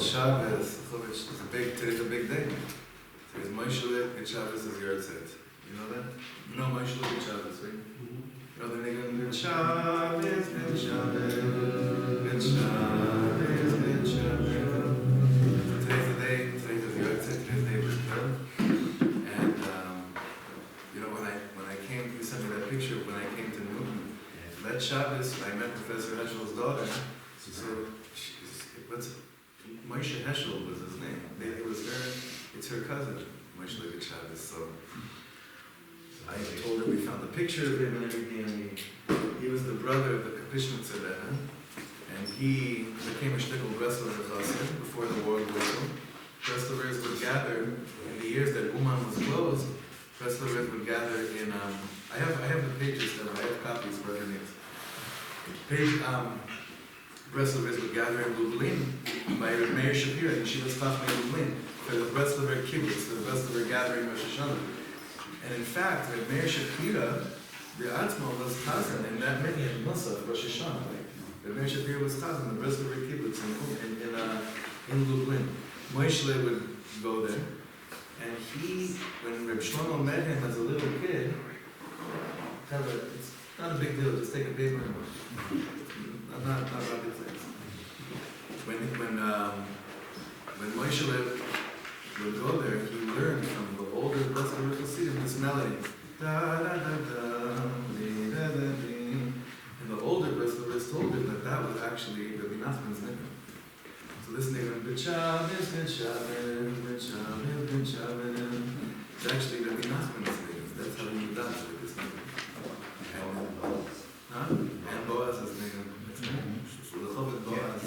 Shabbos, today's a big day. Today's Moishele, and Shabbos is Yortzeit. You know that? You know Moishele and Shabbos, right? You know the nigga, Good Shabbos, Good Shabbos, Good Shabbos, Good Shabbos. Today's the day, today's the Yortzeit, today's the day of Brit. And, you know, when I came, you sent me that picture when I came to Newton. That Shabbos, I met Professor Heschel's daughter. So, Moshe Heschel was his name. It was her, it's her cousin, Moshe Levi Shabbos. So I told her we found the picture of him and everything. And he was the brother of the Kapishmitz Rebbe, and he became a shtickle Breslover Chassid before the war with him. Breslovers would gather in the years that Uman was closed. Breslovers would gather in. I have the pages there. I have copies for other names. Breslovers would gather in Lublin by Meir Shapira, and she was Chachmei Lublin for the Breslover kibbutz, for the Breslover gathering Rosh Hashanah. And in fact, Meir Shapira, the Atzmo was Chazan, and that many in Musaf, Rosh Hashanah. Meir Shapira was Chazan, the Breslover kibbutz in Lublin. Moishle would go there, and when Reb Shlomo met him as a little kid, it's not a big deal, just take a paper and not rocket science. When Moshe would go there, he learned from the older Breslover Chassidim this melody. Da da da da, dee, da da dee. And the older Breslovers told him that was actually Rabbi Nachman's name. So this name, Good Shabbos, Good Shabbos, Good Shabbos, Good Shabbos. It's actually Rabbi Nachman's name. That's how he does with this name. And Boaz's name. So the Chovot Boaz.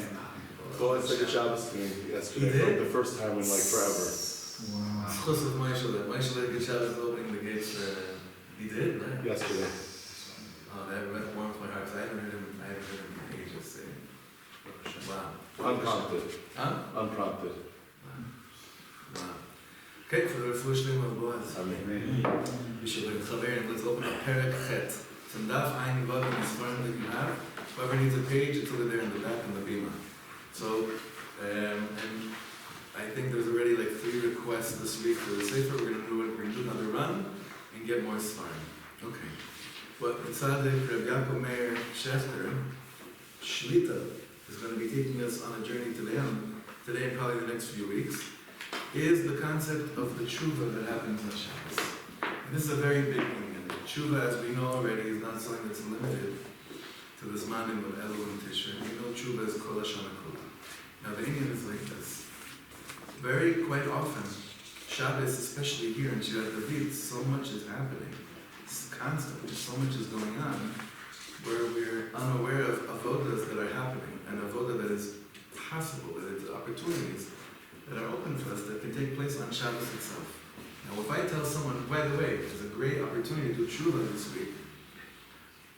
Boaz took a Shabbos to me yesterday for the first time in like forever. Wow. Schus of Moishe Good Shabbos opening the gates. He did, right? Yesterday. Oh, that warms my heart. I haven't heard him in ages say. Wow. Unprompted. Huh? Unprompted. Wow. Okay, for the first name of Boaz. Amen. Let's open up Perek Chet. Some daf ein vod in the sforim that you have. Whoever needs a page, it's over there in the back in the bima. So, and I think there's already like 3 requests this week for the sefer. We're gonna do another run and get more sforim. Okay. But the tzaddik Reb Yaakov Meir Shechter Shlita is going to be taking us on a journey today and probably the next few weeks, is the concept of the tshuva that happens on Shabbos. And this is a very big thing. Tshuva, as we know already, is not something that's limited to the Zmanim of Elul and Tishrei. We know Tshuva is Kol Hashana Kula. Now the Indian is like this. Quite often, Shabbos, especially here in Shirat David, so much is happening. It's constantly, so much is going on, where we're unaware of avodas that are happening, and avodah that is possible, that it's opportunities that are open to us that can take place on Shabbos itself. Now, if I tell someone, by the way, there's a great opportunity to do tshuva this week,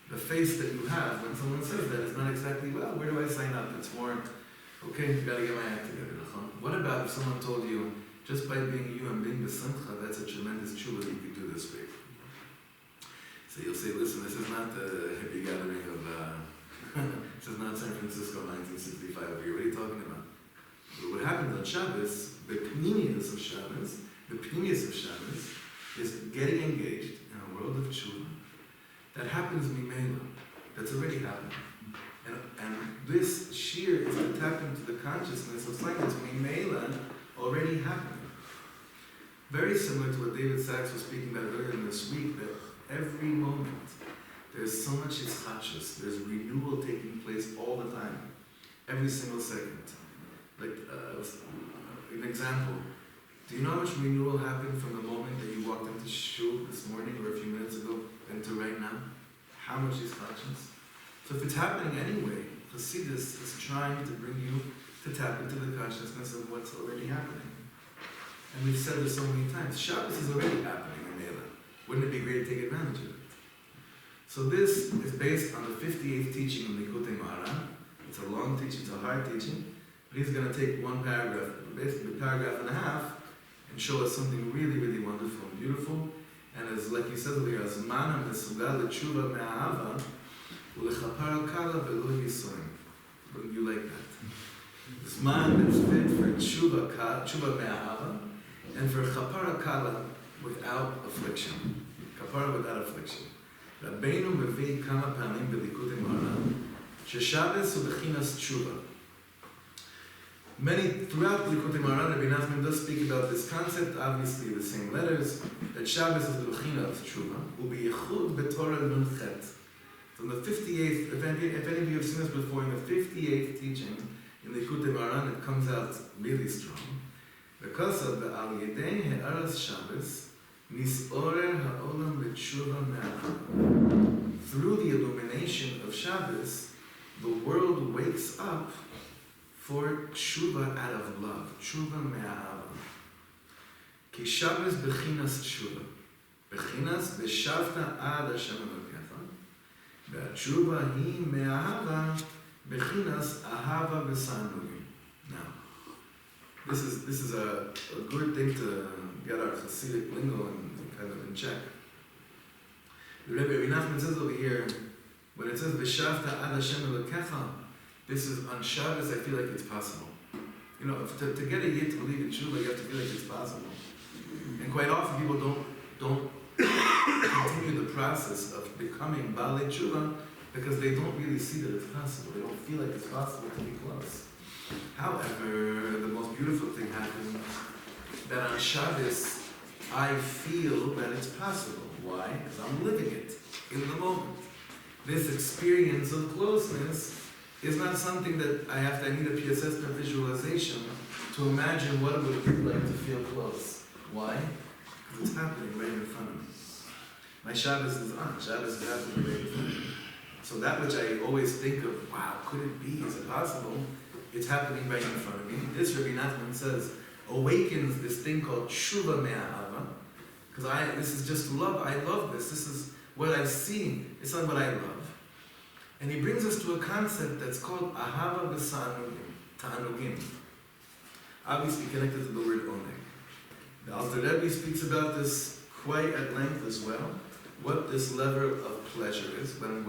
the face that you have when someone says that is not exactly, well, where do I sign up? It's more, okay, you gotta get my act together. What about if someone told you, just by being you and being b'simcha, that's a tremendous tshuva that you could do this week? So you'll say, listen, this is not the hippie gathering of, this is not San Francisco 1965. What are you talking about? But what happens on Shabbos, the pnimius of Shabbos, is getting engaged in a world of tshuva that happens mimela, that's already happened. And this sheer is to tap into the consciousness of something that's mimela already happening. Very similar to what David Sachs was speaking about earlier in this week, that every moment there's so much ischachus, there's renewal taking place all the time, every single second. Like an example, do you know how much renewal happened from the moment that you walked into shul this morning or a few minutes ago into right now? How much ischachus? So if it's happening anyway, Chassidus is trying to bring you to tap into the consciousness of what's already happening. And we've said this so many times, Shabbos is already happening in Mela. Wouldn't it be great to take advantage of it? So this is based on the 58th teaching of Likutei Moharan. It's a long teaching, it's a hard teaching, but he's going to take one paragraph, basically a paragraph and a half, and show us something really, really wonderful and beautiful. And as like he says over here, Zman HaMesugal L'Tshuva Me'ahava U'Lechapar Al Kala V'Lo Yisoim. Wouldn't you like that? Zman is fit for tshuva me'ahava, and for chapara kala without affliction. Kapara without affliction. Rabbeinu mevei kama pamim b'likutei Moharan, sheshabbos hu bechinas tshuva. Many throughout Likutei Moharan, Rabbi Nachman does speak about this concept, obviously the same letters, that Shabbos is the bechina of tshuva, u'biyechud b'torah nun chet. From the 58th, if any of you have seen this before, in the 58th teaching in Likutei Moharan, it comes out really strong. Because of the al yedei he'aras Shabbos, nisorer ha'olam b'tshuva me'achava. Through the illumination of Shabbos, the world wakes up for tshuva out of love, tshuva me'ahava. Ki Shabbos bechinas tshuva, bechinas b'shavta ad Hashem Elokecha, ve'tshuva hi me'ahava, bechinas ahava b'sanugim. Now, this is a good thing to get our Hasidic lingo and kind of in check. The Rebbe Nachman says over here, when it says b'shavta ad Hashem Elokecha, this is on Shabbos, I feel like it's possible. You know, to get a yid to believe in tshuva, you have to feel like it's possible. And quite often people don't continue the process of becoming Baalei tshuva because they don't really see that it's possible. They don't feel like it's possible to be close. However, the most beautiful thing happens that on Shabbos, I feel that it's possible. Why? Because I'm living it in the moment. This experience of closeness is not something that I need a PSS or visualization to imagine what it would be like to feel close. Why? Because it's happening right in front of me. My Shabbos is on. Shabbos is happening right in front of me. So that which I always think of, wow, could it be? Is it possible? It's happening right in front of me. This, Rabbi Nachman says, awakens this thing called tshuva me'ahava. Because this is just love. I love this. This is what I see. It's not what I love. And he brings us to a concept that's called ahava v'sanugim, obviously connected to the word oneg. The Alter Rebbe speaks about this quite at length as well, what this level of pleasure is. When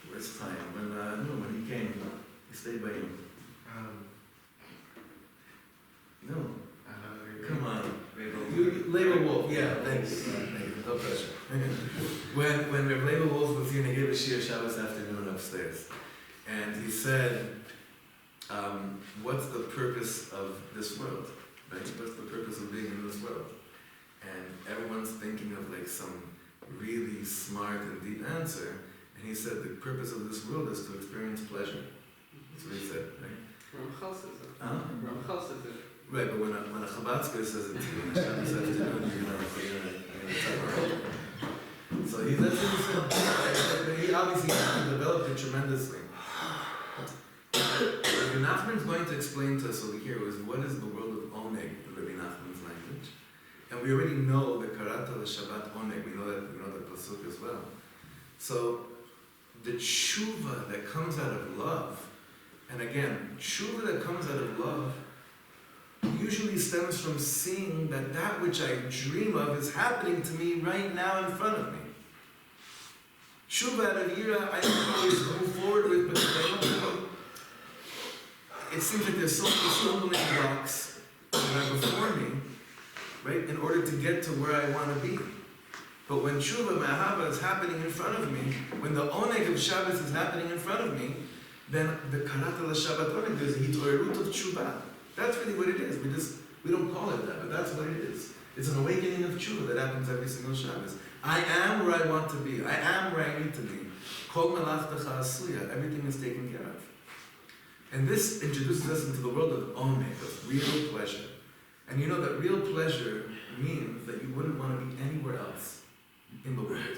where's Chaim? When he came, he stayed by him. No. Come on. Labor Wolf, yeah, thanks. No pressure. when Reb Labor Wolf was here, he gave a Shir Shabbos afternoon upstairs. And he said, what's the purpose of this world? Right? What's the purpose of being in this world? And everyone's thinking of like some really smart and deep answer. And he said, the purpose of this world is to experience pleasure. That's what he said, right? Ramchal says it. Ramchal says it. Right, but when a Chabadsker says it to you, Shabbos afternoon, you're gonna talk. So that's what he said. He obviously developed it tremendously. Rabbi Nachman is going to explain to us over here what is the world of oneg in Rabbi Nachman's language. And we already know the karata l'shabbat oneg, we know that pasuk as well. So the tshuva that comes out of love, and again, tshuva that comes out of love usually stems from seeing that which I dream of is happening to me right now in front of me. Tshuva out of yira, I don't always move forward with, but it seems like there's so many stumbling blocks that are before me, right, in order to get to where I want to be. But when tshuva me'ahava is happening in front of me, when the oneg of Shabbos is happening in front of me, then the karata l'shabbat oneg, there's a hitorerut of tshuva. That's really what it is. We don't call it that, but that's what it is. It's an awakening of tshuva that happens every single Shabbos. I am where I want to be. I am where I need to be. Kol melachtecha asuya. Everything is taken care of. And this introduces us into the world of oneg, of real pleasure. And you know that real pleasure means that you wouldn't want to be anywhere else in the world.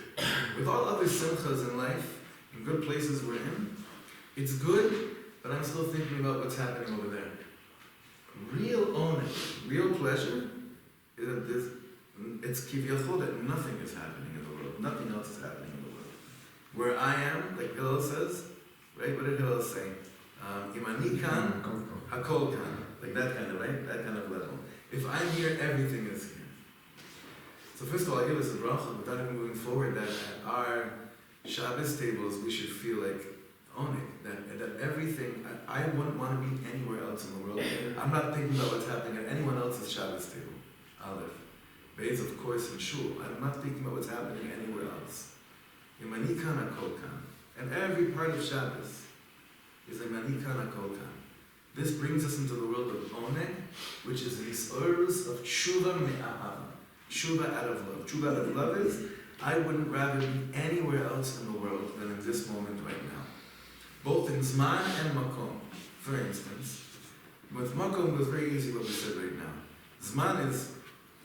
With all other simchas in life, in good places we're in, it's good, but I'm still thinking about what's happening over there. Real oneg, real pleasure, it's kivyachol that nothing is happening in the world. Nothing else is happening in the world. Where I am, like Hillel says, right? What did Hillel say? Imani kan, hakol kan. Like that kind of, right? That kind of level. If I'm here, everything is here. So first of all, I give us a bracha, without even moving forward, that at our Shabbos tables, we should feel like oneg, that everything, I wouldn't want to be anywhere else in the world. I'm not thinking about what's happening at anyone else's Shabbos table. Aleph. Beis, of course, in shul. I'm not thinking about what's happening anywhere else. Yemanikan HaKolkan. And every part of Shabbos is a Manikan HaKolkan. This brings us into the world of oneg, which is the Yis'orus of tshuva me'ahava. Tshuva out of love. Tshuva out of love is, I wouldn't rather be anywhere else in the world than in this moment right now. Both in Zman and Makom. For instance, with Makom, it was very easy what we said right now. Zman is,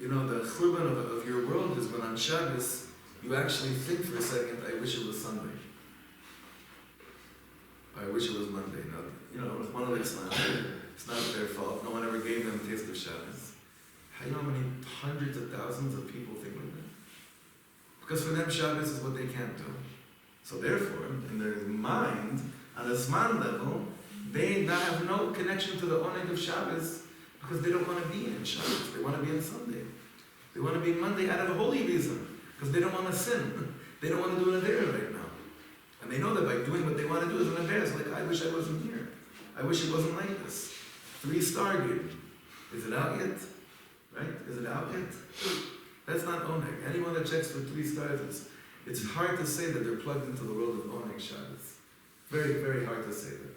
the churban of your world is when on Shabbos, you actually think for a second, I wish it was Sunday. I wish it was Monday. No, it's one of it's not their fault. No one ever gave them a taste of Shabbos. How do you know how many hundreds of thousands of people think like that? Because for them, Shabbos is what they can't do. So therefore, in their mind, on a Zman level, they have no connection to the oneg of Shabbos because they don't want to be in Shabbos. They want to be on Sunday. They want to be Monday out of a holy reason because they don't want to sin. They don't want to do an Avera right now. And they know that by doing what they want to do is an Avera. It's like, I wish I wasn't here. I wish it wasn't like this. 3-star game. Is it out yet? Right? Is it out yet? That's not oneg. Anyone that checks for 3 stars, it's hard to say that they're plugged into the world of oneg Shabbos. Very, very hard to say that.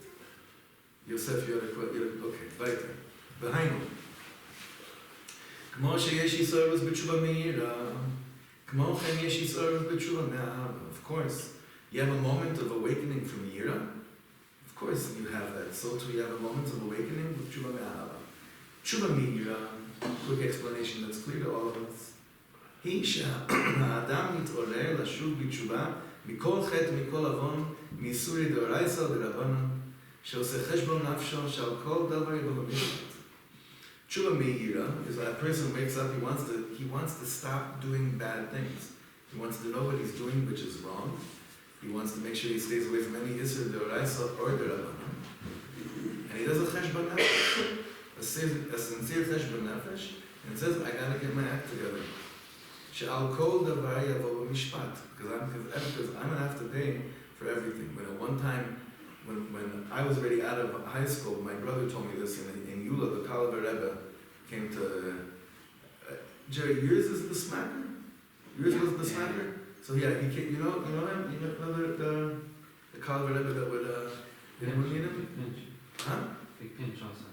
Yosef, you had a question? Okay, weiter. Behind כמו שיש יסורס בתשובה מהירה, כמו כן יש יסורס בתשובה מהאהבה. Of course, you have a moment of awakening from Yira. Of course you have that. So too you have a moment of awakening with Tshuva me'ahava. Tshuva me'ira, quick explanation that's clear to all of us. היא שהאדם מתעורר לשוב בתשובה מכל חטא ומכל עוון, מאיסורי דאורייתא ודרבנן, שעושה חשבון נפשו שעל כל דבר יבוא במשפט. Tshuva me'ira is when a person wakes up, he wants to stop doing bad things. He wants to know what he's doing, which is wrong. He wants to make sure he stays away from any Isser D'Oraisa or D'Rabbanan. And he does a Cheshbon Nefesh, a sincere Cheshbon Nefesh, and says, I gotta get my act together. She'al kol davar yavo b'mishpat, because I'm gonna have to pay for everything. When at one time, when I was already out of high school, my brother told me this, in Yula, the Kalavar Rebbe came to, Jerry, yours is the smacker? Yours was the smacker? So yeah, he came, you know him? You know the Kalavar Rebbe that would, anyone meet him? Huh? Big pinch also.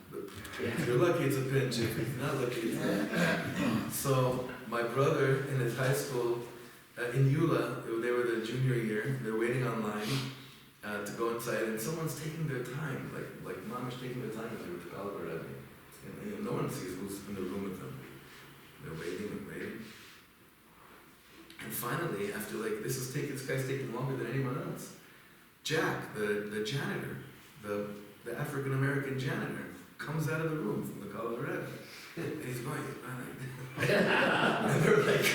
If you're lucky, it's a pinch. If you're not lucky, it's not. So my brother in his high school, in Yula, they were the junior year, they're waiting online to go inside, and someone's taking their time, like mom is taking their time with the Kalavar Rebbe. And no one sees who's in the room with them. They're waiting and waiting. And finally, after this guy's taking longer than anyone else, Jack, the janitor, the African-American janitor, comes out of the room from the Kalavar Rebbe. And he's going, and they're like,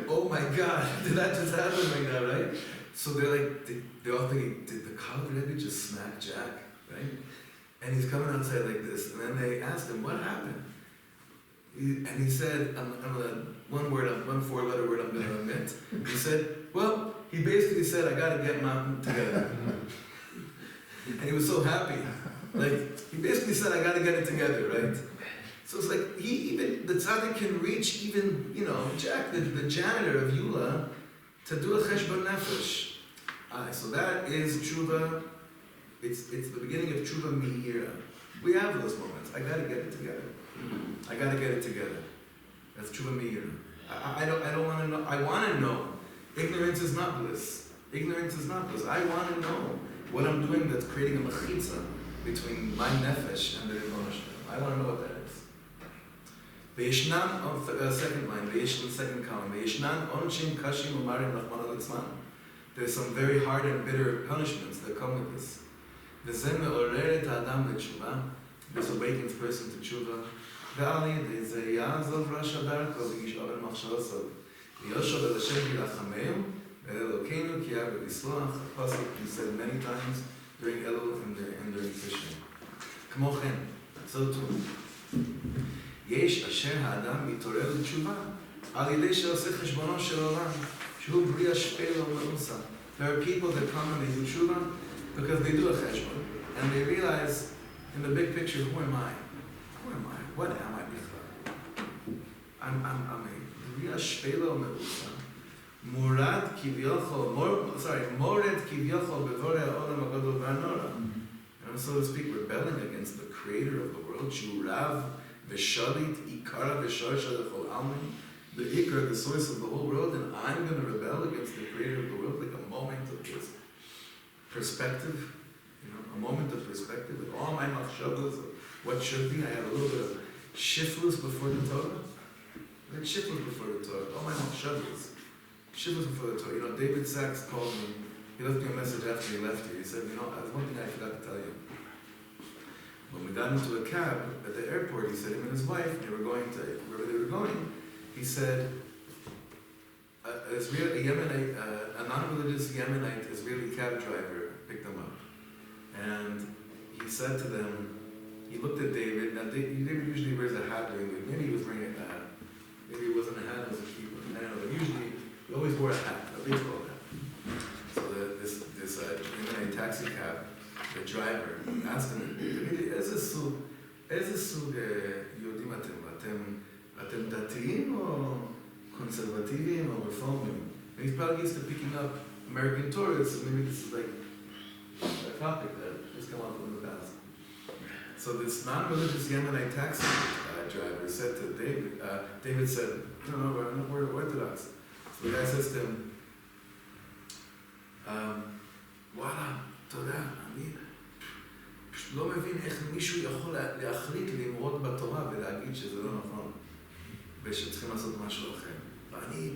oh my God, did that just happen right now, right? So they're like, they're all thinking, did the Kalavar Rebbe just smack Jack, right? And he's coming outside like this, and then they asked him, what happened? And he said, one 4-letter word I'm going to omit. He said, well, he basically said, I got to get my together. And he was so happy. He basically said, I got to get it together, right? So it's like, the tzaddik can reach even, Jack, the janitor of Yula, to do a cheshbon nefesh. So that is tshuva. It's the beginning of tshuva me'ira. We have those moments. I got to get it together. I got to get it together. That's tshuva me'ira. I don't want to know. I want to know. Ignorance is not bliss. Ignorance is not bliss. I want to know what I'm doing that's creating a mechitza between my nefesh and the Rebbeinu Shalom. I want to know what that is. Ve'yeshnan, second line, ve'yeshnan, second column, ve'yeshnan onshim kashim umarim lachman al-itzman. There's some very hard and bitter punishments that come with this. V'zeh me'orer et ha'adam le'tshuva. This awakens person to tshuva. Ve'al yedei zeh ya'azov rasha darko v'igish oven machshavosov. V'yoshav el Hashem yirachameu ve'elokeinu ki ha'av v'yisloach. A pasuk he said many times during Elul and during Tishri. Kmo chen, so too. יש אשר האדם מתעורר לתשובה על ידי שעושה חשבונו של עולם שהוא בריא השפל ומאוסה. There are people that come and they do tshuva because they do a cheshbon, and they realize, in the big picture, who am I? Who am I? What am I? I'm a Ria Shpela Meusa. Mored Kivyochel Bevore Olam Agadol V'Anora. And so to speak, rebelling against the creator of the world, Shurav Veshalit Ikara Vesharsha Lechol Almin, the Ikar, the source of the whole world, and I'm going to rebel against the creator of the world, like a moment of this perspective, a moment of perspective, with all my machshavas of what should be. I have a little bit of shiflus before the Torah. I had shiflus before the Torah, all my machshavas. Shiflus before the Torah. David Sachs called me. He left me a message after he left here. He said, there's one thing I forgot to tell you. When we got into a cab at the airport, he said him and his wife, they were going to, wherever they were going, he said, a Yemenite, a non-religious Yemenite Israeli cab driver picked them up. And he said to them, he looked at David. Now, David usually wears a hat during the week. Maybe he was wearing a hat. Maybe it wasn't a hat, it was a keeper. I don't know, but usually he always wore a hat, a baseball hat. So this Yemenite taxi cab, the driver asked him, איזה סוג יהודים אתם דתיים או conservative or reforming? And he's probably used to picking up American tourists, so maybe this is like a topic that has come up in the past. So this non-religious Yemenite taxi driver said to David, David said, no, we're Orthodox. So the guy says to him, וואלה, אתה יודע, אני לא מבין איך מישהו יכול להחליט למרוד בתורה ולהגיד שזה לא נכון ושצריכים לעשות משהו אחר. ואני,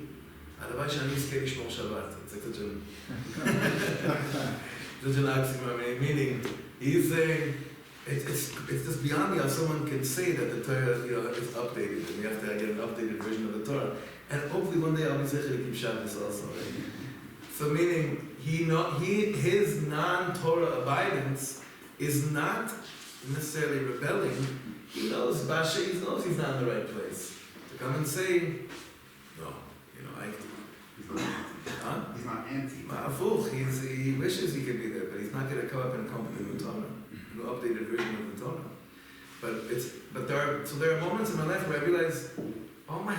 הלוואי שאני אזכה לשמור שבת. זה קצת של oxymoron, meaning he's saying it's just beyond me how someone can say that the Torah is updated and we have to get an updated version of the Torah. And hopefully one day I'll be zecher to keep Shabbos also, right? So meaning his non-Torah abidance is not necessarily rebelling. He knows Basha, he knows he's not in the right place. To come and say, no, He's not anti. He wishes he could be there, but he's not going to come up and accompany the Torah, the updated version of the Torah. But there are moments in my life where I realize all my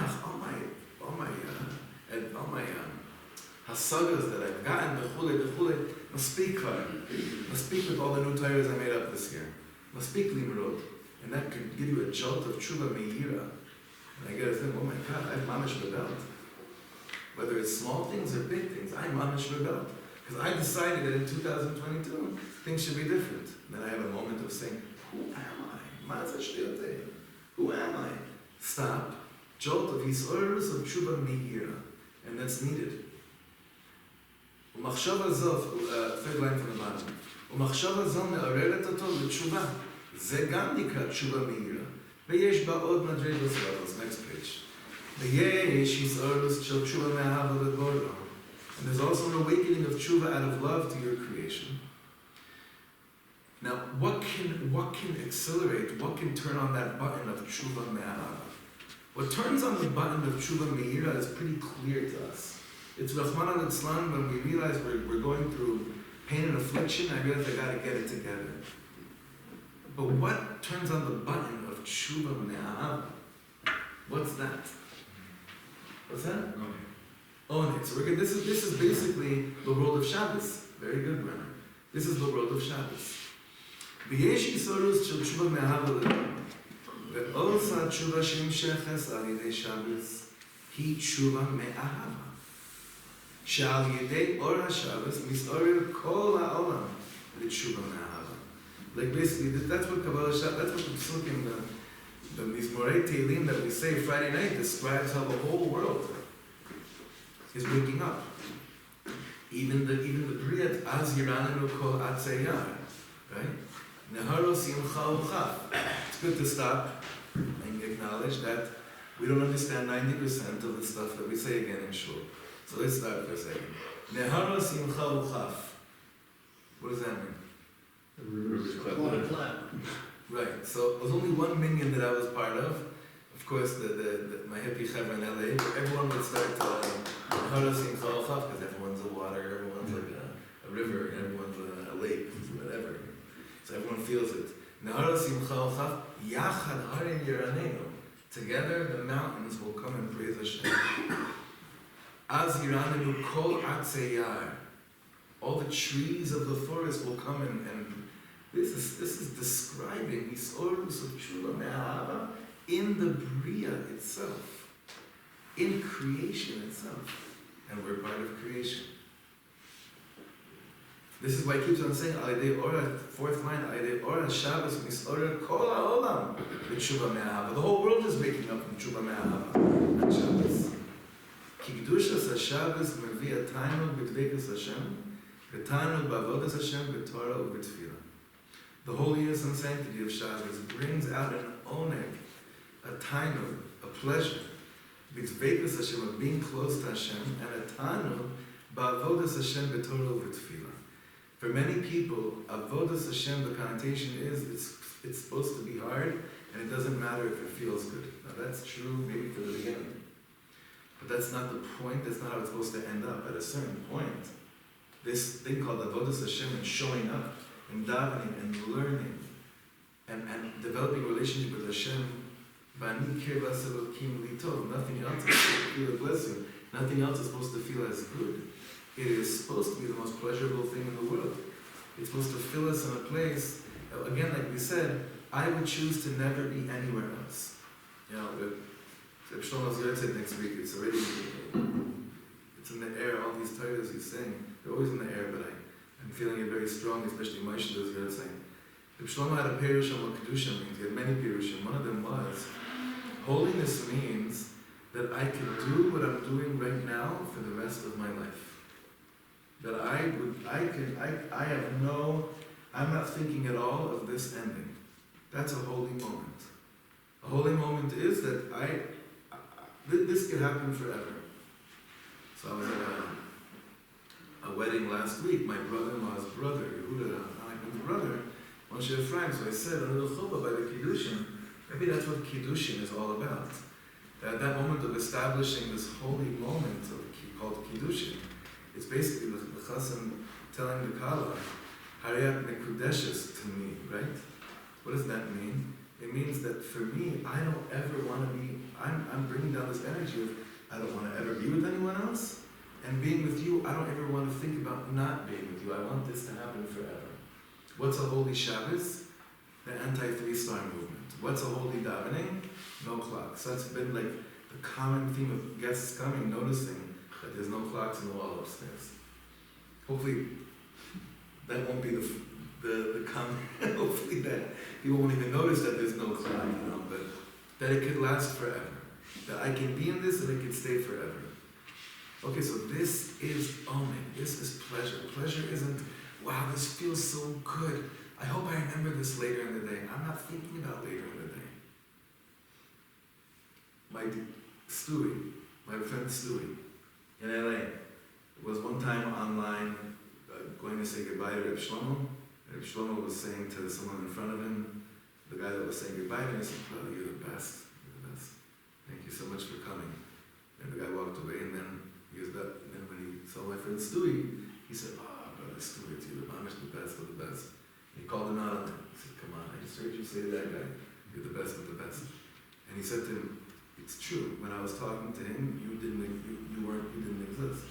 hasagas that I've gotten, must speak with all the new Torahs I made up this year. Must speak limerod, and that could give you a jolt of tshuva meira. And I get to think, oh my God, I've mamish rebelled. Whether it's small things or big things, I mamish rebelled. Because I decided that in 2022, things should be different. And then I have a moment of saying, who am I? Maza shtiyotei. Who am I? Stop. Jolt of hisorus of tshuva meira. And that's needed. ומחשבה זו, third line from the bottom, ומחשבה זו מעוררת אותו לתשובה. זה גם נקרא תשובה מהירה. ויש בה עוד מדרגות סבבות, next page. ויש הישארוס של תשובה מאהבה לבורא. And there's also an awakening of tshuva out of love to your creation. Now, what can accelerate, what can turn on that button of tshuva me'ahava? What turns on the button of tshuva me'ira is pretty clear to us. It's Rahman al-Islam when we realize we're going through pain and affliction, I realize I gotta get it together. But what turns on the button of tshuva me'ahava? What's that? What's that? Own it. So this is basically the world of Shabbos. Very good, Brenner. This is the world of Shabbos. V'yesh yisorus shel tshuva me'ahava l'dom. Ve'osa tshuva she'imsheches al yedei Shabbos hi tshuva me'ahava. She'al yedei or HaShabbos mis'orer kol ha'olam l'tshuva me'ahava. Like basically, that's what Kabbalah Shabbos, that's what the Psukim, the Mizmorei Tehillim that we say Friday night describes how the whole world is waking up. Even the Briyat Az Yiranenu Kol Atzayar, right? Neharo Simcha Uchaf. It's good to stop and acknowledge that we don't understand 90% of the stuff that we say again in Shul. So let's start for a second. Neharo Simcha Uchaf. What does that mean? Right. So there's only one minyan that I was part of. Of course, my hippie chevra in LA, where everyone would start to Neharo Simcha Uchaf because everyone's a water, everyone's like a river, and everyone's a lake, whatever. So everyone feels it. Nahara simcha ochaf, yachad harim yiranenu. Together the mountains will come and praise Hashem. Az yiranenu kol atzei yar. All the trees of the forest will come and this is describing Hisorus of Tshuva Me'ahava in the Bria itself, in creation itself, and we're part of creation. This is why he keeps on saying, Alidei Ora, fourth line, Alidei Ora Shabbos Misora Kol HaOlam B'Tshuva Me'ahava. The whole world is waking up from Tshuva Me'ahava on Shabbos. Ki Kedushas HaShabbos Mevi Ataynu B'Dveikus Hashem V'Taynu B'Avodas Hashem V'Torah U'V'Tfilah. The holiness and sanctity of Shabbos brings out an oneg, a tainug, a pleasure, b'dveikus Hashem, of being close to Hashem, and a tainug, ba'avodas Hashem b'torah u'v'tfilah. For many people, avodas Hashem, the connotation is it's supposed to be hard, and it doesn't matter if it feels good. Now that's true maybe for the beginning, but that's not the point. That's not how it's supposed to end up. At a certain point, this thing called avodas Hashem and showing up, and davening and learning and developing a relationship with Hashem, nothing else is supposed to feel a blessing. Nothing else is supposed to feel as good. It is supposed to be the most pleasurable thing in the world. It's supposed to fill us in a place. Again, like we said, I would choose to never be anywhere else. You know, if Shlomo's Yotzei next week, it's already, it's in the air. All these titles he's saying, they're always in the air, but I'm feeling it very strong, especially Moshe does Yotzei. If Shlomo had a perush on what Kedusha means, he had many perushim. One of them was, holiness means that I can do what I'm doing right now for the rest of my life. That I'm not thinking at all of this ending. That's a holy moment. A holy moment is that this could happen forever. So I was at a wedding last week. My brother-in-law's brother, Yehuda, Anakin's brother, Moshe Ephraim. So I said a little chuppah by the Kiddushin. Maybe that's what Kiddushin is all about. That moment of establishing this holy moment called Kiddushin, it's basically the chassan telling the Kala, Hariyat Nekudeshes to me, right? What does that mean? It means that for me, I don't ever want to be, I'm bringing down this energy of, I don't want to ever be with anyone else, and being with you, I don't ever want to think about not being with you. I want this to happen forever. What's a holy Shabbos? The anti-3-star movement. What's a holy davening? No clocks. So that's been like the common theme of guests coming, noticing that there's no clocks in the wall upstairs. Hopefully, that won't be the common. Hopefully that people won't even notice that there's no clock, you know, but that it could last forever. That I can be in this and it can stay forever. Okay, so this is omen. This is pleasure. Pleasure isn't, wow, this feels so good. I hope I remember this later in the day. I'm not thinking about later in the day. My friend Stewie, in LA, was one time online going to say goodbye to Reb Shlomo. Reb Shlomo was saying to someone in front of him, the guy that was saying goodbye to him, he said, "Brother, you're the best. You're the best. Thank you so much for coming." And the guy walked away, and then he was back. And then when he saw my friend Stewie, he said, Brother Stewie, you're the best of the best. And he called him out on it. He said, "Come on, I just heard you say to that guy, you're the best of the best." And he said to him, "It's true. When I was talking to him, you didn't exist."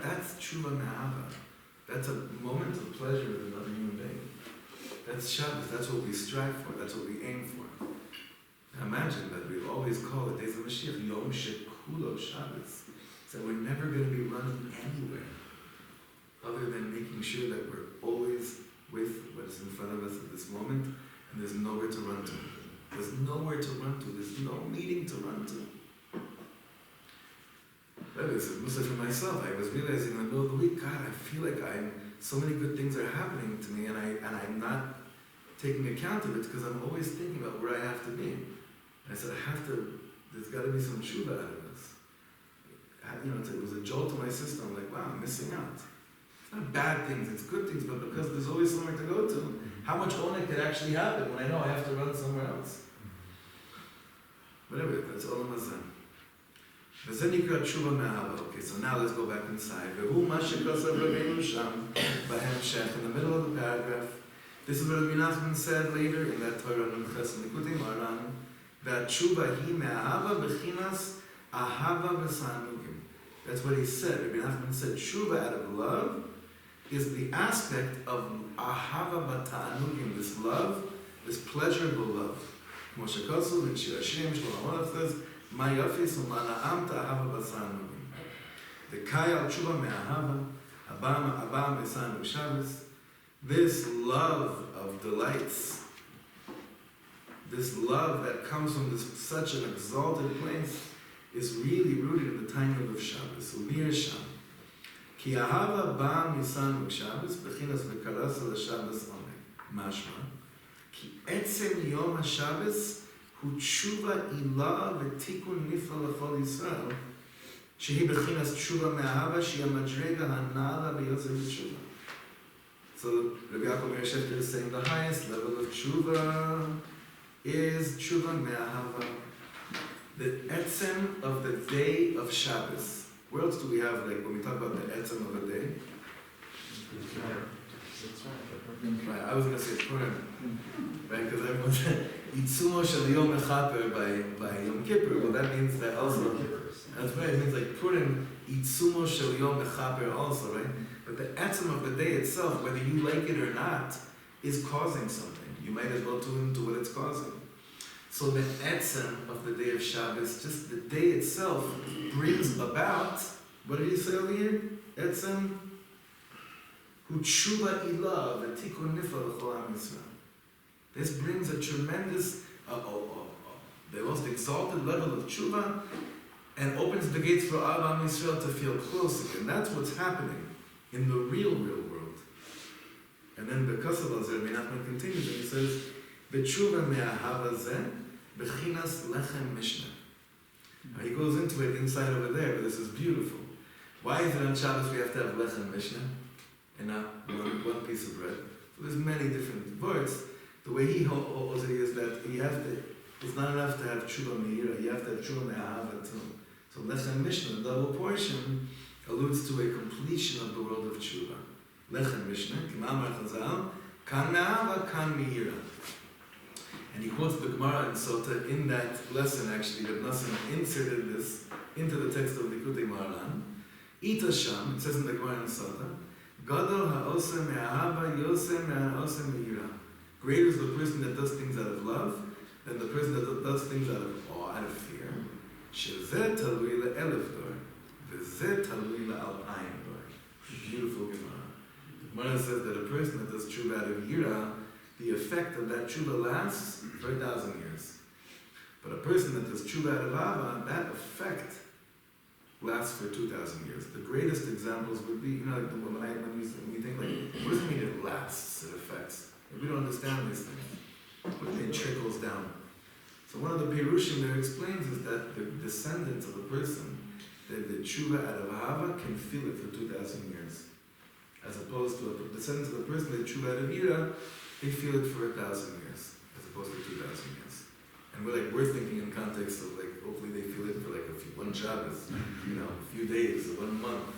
That's Tshuva Me'ahava. That's a moment of pleasure with another human being. That's Shabbos. That's what we strive for. That's what we aim for. Now imagine that we always call the days of Mashiach Yom Shekulo Shabbos. So we're never going to be running anywhere other than making sure that we're always with what is in front of us at this moment, and there's nowhere to run to. There's nowhere to run to. There's no meeting to run to. That is a message for myself. I was realizing in the middle of the week, God, I feel like so many good things are happening to me, and I'm not taking account of it because I'm always thinking about where I have to be. And I said, there's got to be some tshuva out of this. It was a jolt to my system. I'm like, wow, I'm missing out. It's not bad things, it's good things, but because there's always somewhere to go to, how much only could actually happen when I know I have to run somewhere else? Whatever, that's Olam Hazeh. וזה נקרא תשובה מאהבה. Okay, so now let's go back inside. והוא מה שכתב רבינו שם, בהמשך, in the middle of the paragraph. This is what Rabbi Nachman said later in that Torah Nunches Likutei Moharan, that tshuva hi me'ahava b'chinas ahava v'sanugim. That's what he said. Rabbi Nachman said tshuva out of love is the aspect of ahava b'ta'anugim, this love, this pleasurable love. Moshe Kosov in Shir Hashem, Shlomo Melech says, Ma yafis u'ma na'amta ahava b'sanugim. The kayal tshuva me'ahava, abam v'sanug Shabbos. This love of delights, this love that comes from such an exalted place, is really rooted in the timing of Shabbos. Umir Sham. Ki ahava ba misan Shabbos, bechinas v'karasa l'Shabbos only. Mashma. Ki etzem yom HaShabbos hu tshuva ilah v'tikun nifla l'chol Yisrael, shehi bechinas tshuva me'ahava, shehi ha-madrega ha'na'ala b'yosef tshuva. So Rabbi Yaakov Meir Shechter is saying the highest level of tshuva is tshuva me'ahava, the etzem of the day of Shabbos. Where else do we have, like, when we talk about the etzem of a day? Right, I was going to say Purim, right? Because everyone said Yitzumo shel Yom Mechaper by Yom Kippur. Well, that means that also. That's right. It means like Purim, Yitzumo shel Yom Mechaper also, right? But the etzem of the day itself, whether you like it or not, is causing something. You might as well tune into what it's causing. So the etzem of the day of Shabbos, just the day itself, brings about, what did he say over here? Etzem hu tshuva ilah v'tikun nifla l'chol am Yisrael. This brings a tremendous, the most exalted level of tshuva, and opens the gates for Am Yisrael to feel close again. That's what's happening in the real world. And then because of that, Rabbi Nachman continues and he says, "B'tshuva me'ahava zeh, b'chinas lechem mishnah." He goes into it inside over there, but this is beautiful. Why is it on Shabbos we have to have lechem mishnah and not one piece of bread? So there's many different words. The way he holds it is that you have to. It's not enough to have tshuva meira. You have to have tshuva me'ahava too. So lechem mishnah, the double portion, alludes to a completion of the world of tshuva. Lechem Mishnah, Kimamar Chazal, Kan Me'ahava, Kan Me'ira. And he quotes the Gemara in Sota in that lesson, actually, that Nassim inserted this into the text of Likutei Moharan. Ita Sham, it says in the Gemara in Sota, Gadol ha'oseh me'ahava yoseh me'ahoseh me'ira. Greater is the person that does things out of love than the person that does things out of awe, out of fear. Shezeh talui le'elef dor, v'zeh talui le'alpayim dor. Beautiful Gemara. Gemara says that a person that does tshuva out of yira, the effect of that tshuva lasts for 1,000 years. But a person that does tshuva out of ava, that effect lasts for 2,000 years. The greatest examples would be, like when you think like, what does it mean it lasts, it affects? We don't understand these things. What do you mean it trickles down? So one of the Pirushim there explains is that the descendants of a person, the tshuva out of ava, can feel it for 2,000 years. As opposed to the descendants of the person, the tshuva out of yira, they feel it for 1,000 years, as opposed to 2,000 years. And we're thinking in context of like, hopefully they feel it for like one Shabbos, a few days, or 1 month.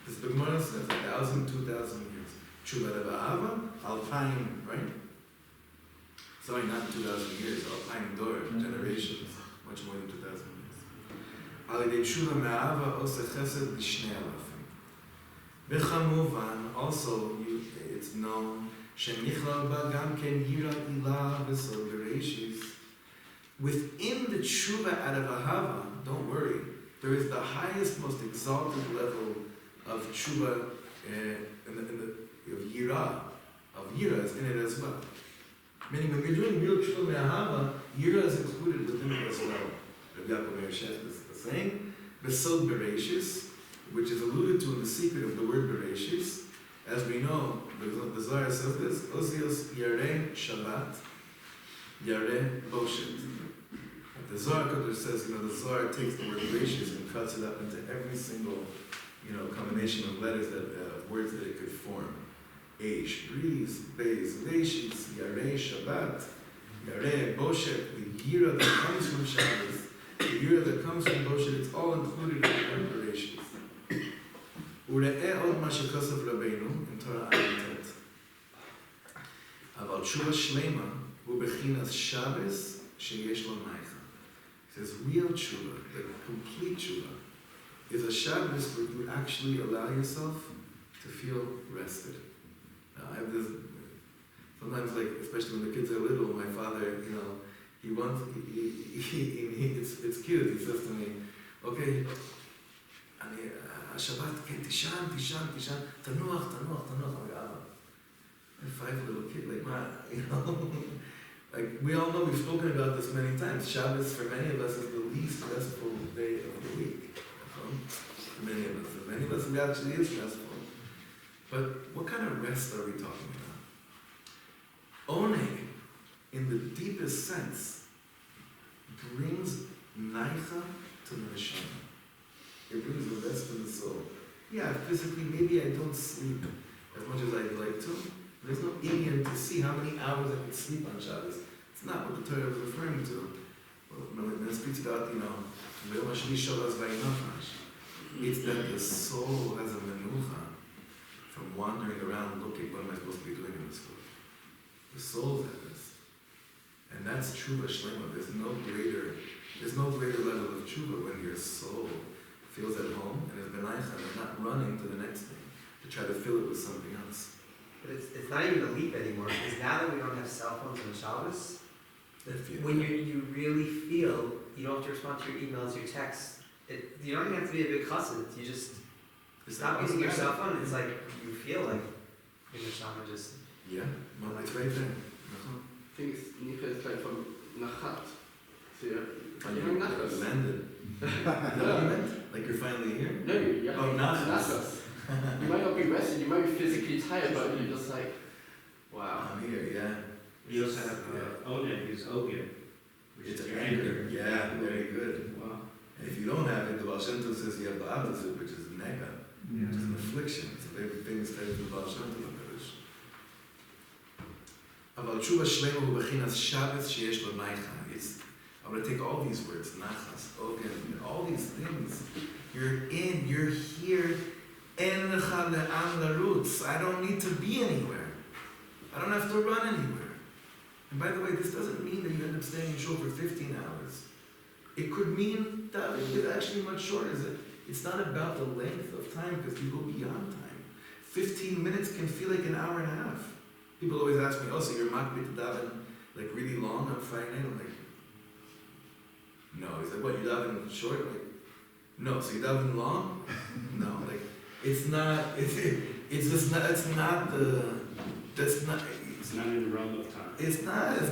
This the Gemara says 1,000, 2,000 years. Tshuva out of ahava, alpayim, right? Sorry, not 2,000 years, alpayim dor, generations, much more than 2,000 years. Alidei tshuva me'ahava oseh chesed l'shnei alafim. B'chamuvan, also it's known, shenichlal ba gam ken yira ilah v'sod bereshis. Within the tshuva out of ahava, don't worry, there is the highest, most exalted level of tshuva of yira. Of yira is in it as well. Meaning when you're doing real tshuva me'ahava, yira is included within it as well. Rabbi Yaakov Meir Shechter is saying, v'sod bereshis, which is alluded to in the secret of the word Bereshis. As we know, the Zohar says this, Osios Yareh Shabbat, Yareh Boshet. The Zohar Kodesh says, the Zohar takes the word Bereshis and cuts it up into every single, combination of letters, words that it could form. Eish, Breeze, Beis, Leishis, Yareh Shabbat, Yareh Boshet, the Yira that comes from Shabbos, the year that comes from Boshet, it's all included in the preparations. וראה עוד מה שכוסף רבינו, in Torah Ayitet. אבל תשובה שלמה הוא בחינס שבס שיש לו נייחה. It says real tshuva, the complete tshuva, is a Shabbos where you actually allow yourself to feel rested. Now, I have this, sometimes like, especially when the kids are little, my father, he wants, it's cute, he says to me, okay, Shabbat, כן, תישן, תנוח. I'm like, I'm 5 little kid, like, like, we all know, we've spoken about this many times. Shabbos, for many of us, is the least restful day of the week. For many of us, it actually is restful. But what kind of rest are we talking about? Oneg, in the deepest sense, brings naicha to the neshama. It brings the rest of the soul. Yeah, physically, maybe I don't sleep as much as I'd like to. There's no Indian to see how many hours I can sleep on Shabbos. It's not what the Torah is referring to. When it speaks about, it's that the soul has a menucha from wandering around looking, what am I supposed to be doing in this world? The soul has this. And that's tshuva shlema. There's no greater level of tshuva when your soul feels at home and is benaicha and not running to the next thing to try to fill it with something else. But it's not even a leap anymore, because now that we don't have cell phones on Shabbos, when you really feel you don't have to respond to your emails, your texts, you don't even have to be a big chassid. You just stop using your cell phone. It's like you feel like your neshama just. Yeah, well, it's right there. I think it's nicha is like from nachat. So And you're you nachas. landed. Is that what you meant? Like you're finally here? No, you're Oh, nachas. You might not be rested, you might be physically tired, but you're just like, wow. I'm here, yeah. We also have Oneg is Oged, which It's is an your anchor. Yeah, very good. Wow. And if you don't have it, the Baal Shem Tov says you have the opposite, which is nega, which is an affliction. It's a very famous type of the Baal Shem Tov. אבל תשובה שלמה הוא בחינס שבס שיש לו נייחה. I'm going to take all these words, nachas, ogen, all these things. You're here, en lecha le'an larutz. I don't need to be anywhere. I don't have to run anywhere. And by the way, this doesn't mean that you end up staying in shul for 15 hours. It could mean that it's actually much shorter. It's not about the length of time, because you go beyond time. 15 minutes can feel like an hour and a half. People always ask me, oh, so you're makbid daven like really long on Friday night? I'm like, no. He's like, what, you daven short? I'm like, no. So you daven long? No. Like, it's not, it's just not, it's not the, that's not, It's not in the realm of time. it's not in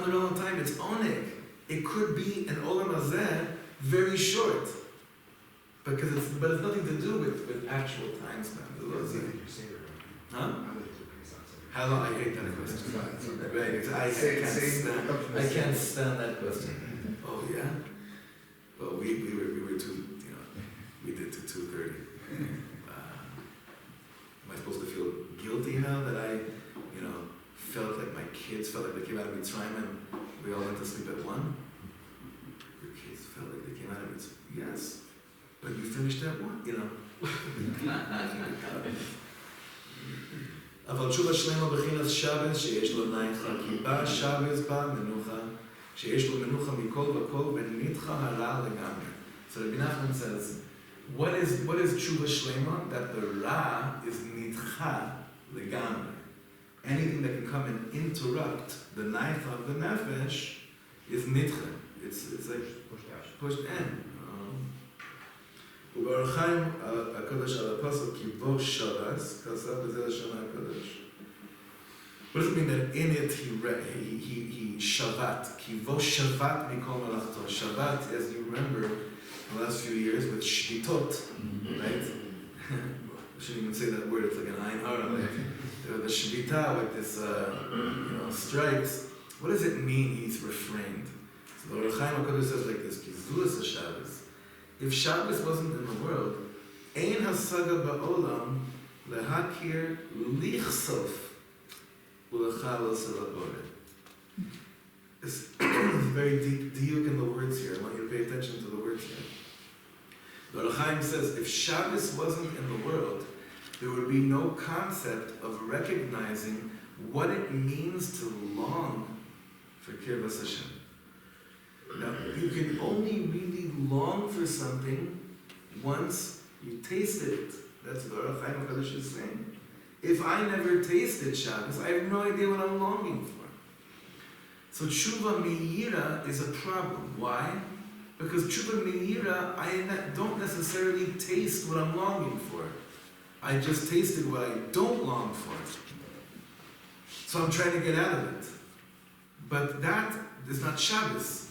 the realm of time, it's oneg. It could be an olam hazeh, very short. But it's nothing to do with actual time span. Huh? How long? I hate that question. Right, I can't stand that question. Oh yeah? Well, we were we did to 2:30. Am I supposed to feel guilty now that I, felt like my kids felt like they came out of Mitzrayim and we all went to sleep at 1? Your kids felt like they came out of Mitzrayim? Yes. But you finished at 1, אבל תשובה שלמה בחינס שבס שיש לו נייחה, כי בא שבס בא מנוחה, שיש לו מנוחה מכל וכל ונדחה הרע לגמרי. So Rabbi Nachman says, what is tshuva shlema? That the ra is nidcha legamre. Anything that can come and interrupt the naicha of the nefesh is nidcha. It's like pushed in. וברוך חיים הקדוש על הפסוק כי בו שבס, כסף בזה לשון הקדוש. What does it mean that in it he shavat? כי בו shavat מכל מלאכתו. Shavat, as you remember, the last few years with shvitot, right? I shouldn't even say that word, it's like an ayin hara, like the shvita, like this, strikes. What does it mean he's refrained? So the Baruch Chaim HaKadosh says like this, ki zulas ha-Shabbos. If Shabbos wasn't in the world, ein hasaga ba'olam lehakir lichsof ulechalos el habore. very deep diuk in the words here. I want you to pay attention to the words here. The Ohr HaChaim says, if Shabbos wasn't in the world, there would be no concept of recognizing what it means to long for Kirvas Hashem. Now, you can only really long for something once you taste it. That's what Ohr HaChaim HaKadosh is saying. If I never tasted Shabbos, I have no idea what I'm longing for. So tshuva meira is a problem. Why? Because tshuva meira, I don't necessarily taste what I'm longing for. I just tasted what I don't long for. So I'm trying to get out of it. But that is not Shabbos.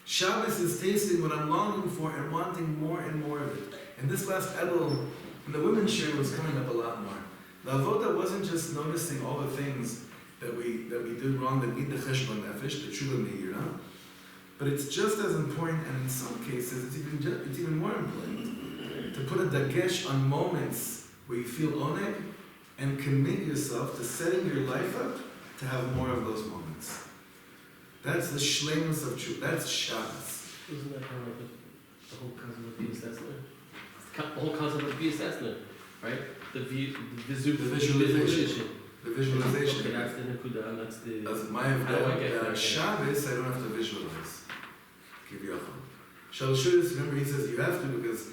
Shabbos is tasting what I'm longing for and wanting more and more of it. And this last Elul, in the women's share, was coming up a lot more. The avoda wasn't just noticing all the things that we did wrong, that need the cheshbon nefesh, the tshuva meira, but it's just as important, and in some cases, it's even more important, to put a dagesh on moments where you feel oneg and commit yourself to setting your life up to have more of those moments. That's the shleimus of tshuva. That's Shabbos. Isn't that kind of like the whole concept of the assessment? The whole concept of the assessment, right? The visualization. The visualization. Okay, that's the nekuda, that's the... As my How do I get on there? Shabbos, I don't have to visualize. Kiviyachol. Shalshudis, remember he says you have to because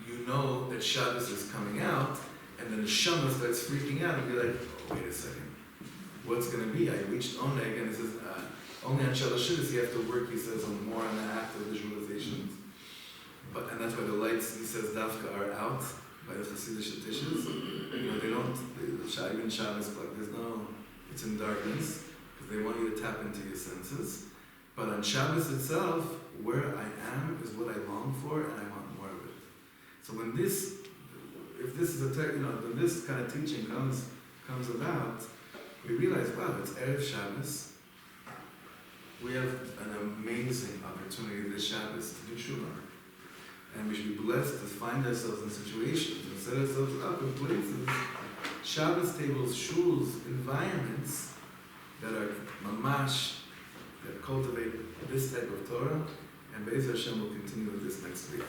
you know that Shabbos is coming out, and then the Shama starts freaking out and be like, oh, wait a second, what's going to be? I reached Oneg, and he says, only on Shalshudis you have to work, he says, on more on the act of visualizations. And that's why the lights, he says, Dafka are out by the Hasidic dishes. You know, they don't, even Shabbos, like, there's no, it's in darkness, because they want you to tap into your senses. But on Shabbos itself, where I am is what I long for, and I want more of it. So when this, if this is when this kind of teaching comes about, we realize, wow, it's Erev Shabbos. We have an amazing opportunity this Shabbos to do Shuvah. And we should be blessed to find ourselves in situations and set ourselves up in places, Shabbos tables, shuls, environments that are mamash, that cultivate this type of Torah, and Be'ez Hashem will continue with this next week.